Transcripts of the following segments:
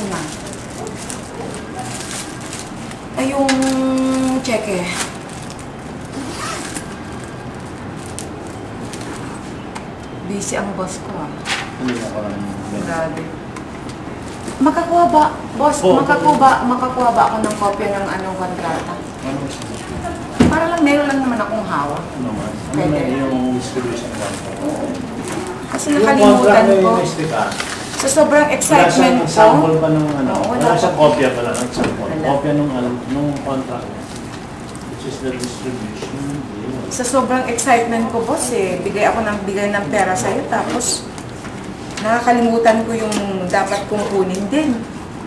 muna. Ay, yung cheque. Busy ang boss ko ah. Grabe. Makakuha ba, boss, makakuha ba ako ng kopya ng anong kontrata? Para lang, meron lang naman akong hawak. Ano na yung distribution contract? Kasi nakalimutan ko. Sa sobrang excitement ko. Wala siyang sample pa ng ano? Wala siyang kopya pala ng sample. Kopya nung contract. Which is the distribution. Sa sobrang excitement ko, boss bigay ako ng pera sa'yo, tapos nakakalimutan ko yung dapat kong kunin din.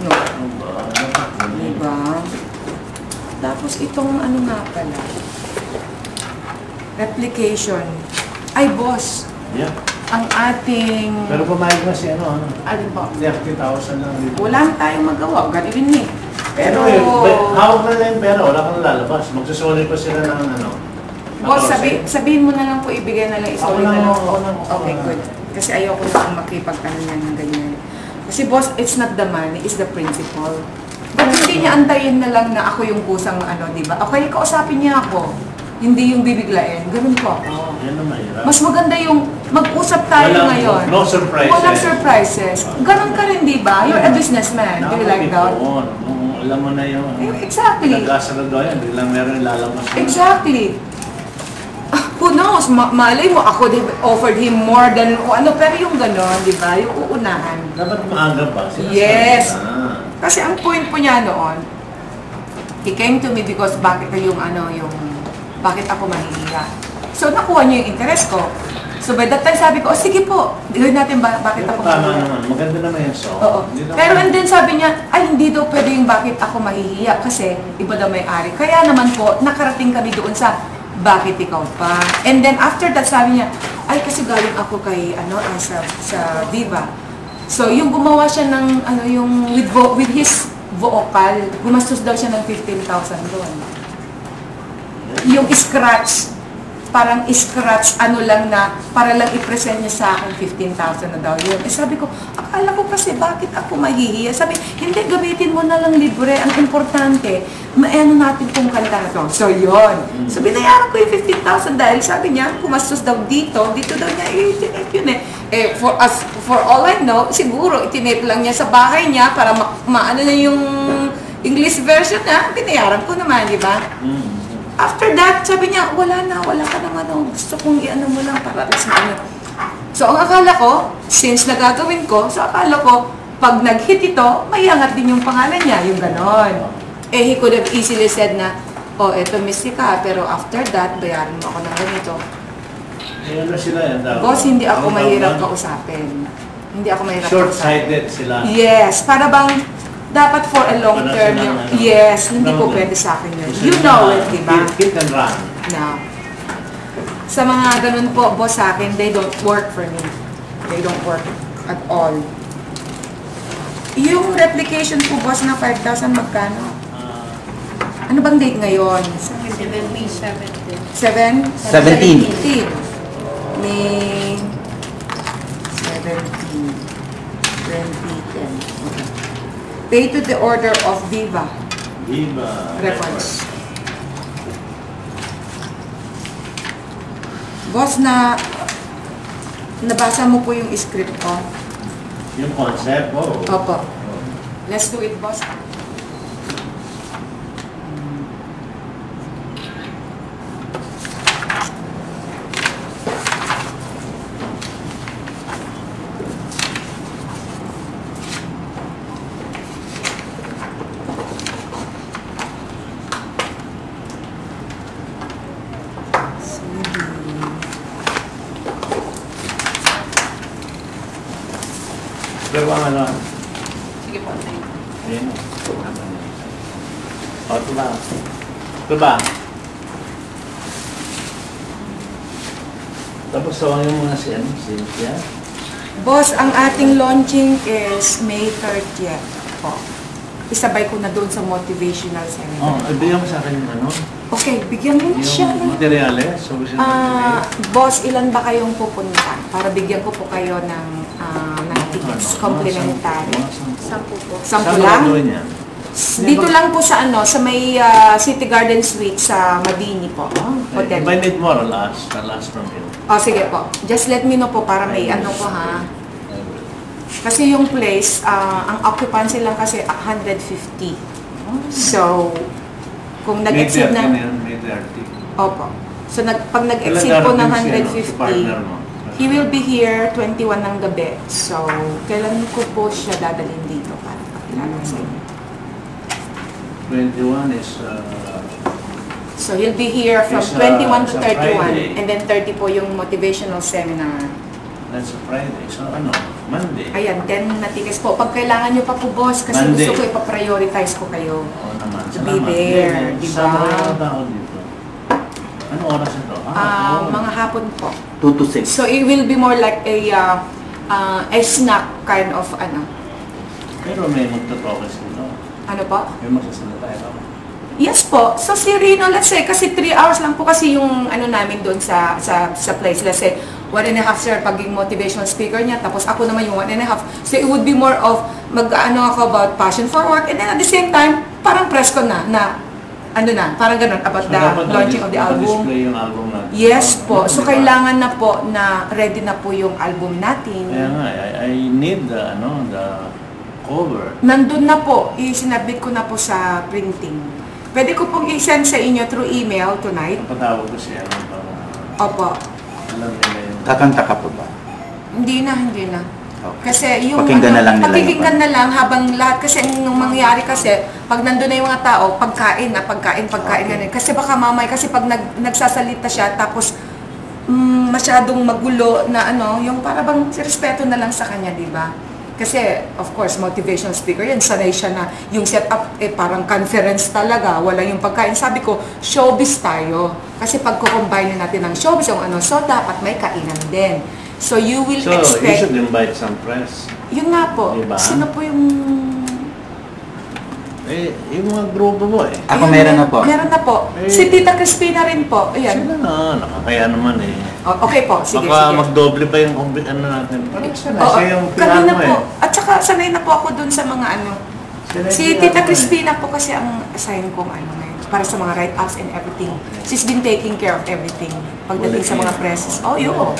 No? Diba? Tapos itong ano nga pala, replication. Ay, boss. Yeah. Ang ating... Pero pumayag na si ano? Alin po? 30,000 lang dito. Wala tayong magawa. Ganun eh. Pero... hawak na lang yung pera. Wala kang lalabas. Magsusolid pa sila ng ano. Boss, sabihin mo na lang po, ibigay na lang, isolid na lang po. Okay, good. Kasi ayoko na makipagkano niya ng ganyan. Kasi boss, it's not the money, it's the principle. Ba't hindi niya antayin na lang na ako yung kusang ano, di ba? Okay, kausapin niya ako. Hindi yung bibiglain. Ganun po ako. Yan ang mahirap. Mas maganda yung mag-usap tayo ngayon. No surprises. Walang surprises. Ganun ka rin, di ba? You're a businessman. Do you like that? Alam mo na yun. Exactly. Nag-asarado yan. Biglang meron yung lalabas. Exactly. Who knows? Malay mo, ako offered him more than ano, pero yung gano'n, di ba? Yung uunahan. Dapat maaga ba? Yes. Kasi ang point po niya noon, he came to me because bakit ako mahihiya. So, nakuha niya yung interest ko. So, by that time, sabi ko, sige po, gawin natin bakit ako mahihiya. Tama naman. Maganda naman yung song. Oo. Pero and then sabi niya, ay, hindi daw pwede yung bakit ako mahihiya kasi iba daw may-ari. Kaya naman po, nakarating kami doon sa bakit ikaw pa. And then after that, sabi niya, ay, kasi galing ako kay, sa Viva. So, yung gumawa siya ng, yung with his vocal, gumastos daw siya ng 15,000 doon. Yung scratch, parang scratch, lang na, para lang i-present niya sa akin, 15,000 na daw yun. Eh sabi ko, akala ko kasi, bakit ako mahihiya? Sabi, hindi, gamitin mo na lang libre. Ang importante, maano natin kung kanta na to. So, yun. So, binayaran ko yung 15,000 dahil sabi niya, kumastos daw dito daw niya, itinip yun eh. For all I know, siguro, itinip lang niya sa bahay niya para maano na yung English version na, binayaran ko naman, di ba? After that, sabi niya, wala ka naman, gusto kong i-ano mo lang para alas na ano. So, ang akala ko, since nagagawin ko, so akala ko, pag nag-hit ito, may angat din yung pangalan niya, yung ganon. Eh, he could have easily said na, oh, eto Mystica, pero after that, bayaran mo ako ng ganito. Ayan na sila yan. Boss, hindi ako mahirap kausapin. Hindi ako mahirap kausapin. Short-sighted sila. Yes, para bang, dapat for a long term yung, yes, hindi po pwede sa akin yun. You know it, di ba? Hit and run. No. Sa mga ganun po, boss, sa akin, they don't work for me. They don't work at all. Yung replication po, boss, na 5,000, magkano? Ano bang date ngayon? 17. 17. May 17. 2010. Okay. Pay to the order of Viva. Viva Records. Boss, nabasa mo po yung script ko? Yung concept, Opo. Let's do it, boss. Pero ang ano? Sige po, tayo. Ayan. O, ito ba? Ito ba? Tapos tawag yung mga si Cynthia. Boss, ang ating launching is May 30th po. Isabay ko na doon sa motivational seminar. Bigyan mo sa akin yung ano? Okay, bigyan mo na siya. Yung materials. Boss, ilan ba kayong pupunta? Para bigyan ko po kayo ng tickets, complimentary. 10 po. Sampu Saan lang? gagawin yan? Dito lang po sa sa may City Garden Suite sa Madini po. Hotel. If I need more, I'll ask from you. Sige po. Just let me know po para may po ha. I will. Kasi yung place, ang occupancy lang kasi 150. So, kung nag-exceed May 30 ng... na yan, may 30. Opo. So, pag nag-exceed Kailan po ng darating si partner 150, mo? he will be here 21 ng gabi. So, kailan ko po siya dadalhin dito para pakilala sa inyo. 21 is... So, he'll be here from It's, 21 to it's a 31. Friday. And then 30 po yung motivational seminar. That's a Friday. So, Monday. Ayan, 10 na tickets po. Pag kailangan nyo pa po, boss, kasi Monday. gusto ko ipaprioritize ko kayo. Oo naman. To be there, di ba? Saan kayo tao dito? Ano oras ito? Mga hapon po. 2 to 6. So, it will be more like a snack kind of Pero may magtotokes dito. ano po? May magsasalita ito. Yes po. So si Rino, let's say, kasi 3 hours lang po kasi yung namin doon sa place. Let's say, 1.5 sir pagiging motivational speaker niya, tapos ako naman yung 1.5. So it would be more of, ako about passion for work, and then at the same time, parang press ko na parang ganun, about the launching of the album. Display yung album natin. Yes po. So Diba? kailangan na po na ready na po yung album natin. Kaya nga, I need the cover. Nandun na po, isinabit ko na po sa printing. Pwede ko pong i-send sa inyo through email tonight. Napatawag ko siya para Opo. alam nila yung... Kakanta ka po ba? Hindi na. Okay. Kasi yung Pakinggan na lang nila pakinggan na lang habang lahat kasi ang mangyayari kasi pag nandun na yung mga tao, pagkain Okay. ganun. Kasi baka mamay kasi pag nagsasalita siya tapos masyadong magulo na yung para bang respeto na lang sa kanya, di ba? Kasi, of course, motivational speaker yan. Sanay siya na yung setup, parang conference talaga. Wala yung pagkain. Sabi ko, showbiz tayo. Kasi pag kukombine natin ng showbiz, so dapat may kainan din. So, you will So, you expect... should invite some press. Yun nga po. Diba? Sino po yung... Yung mga grupo mo Ako meron na po. Meron na po. Eh, Si Tita Crispina rin po. Ayan. Sila na, nakakaya naman Okay po. Sige, Baka sige. magdoble pa yung natin. Parang sila, Oo, siya yung kanina pinano po. At saka sanay na po ako dun sa mga Sila yung Si pinano Tita eh. Crispina po kasi ang assign kong ngayon. Para sa mga write-ups and everything. She's been taking care of everything. Pagdating sa mga presses. Oh, yun.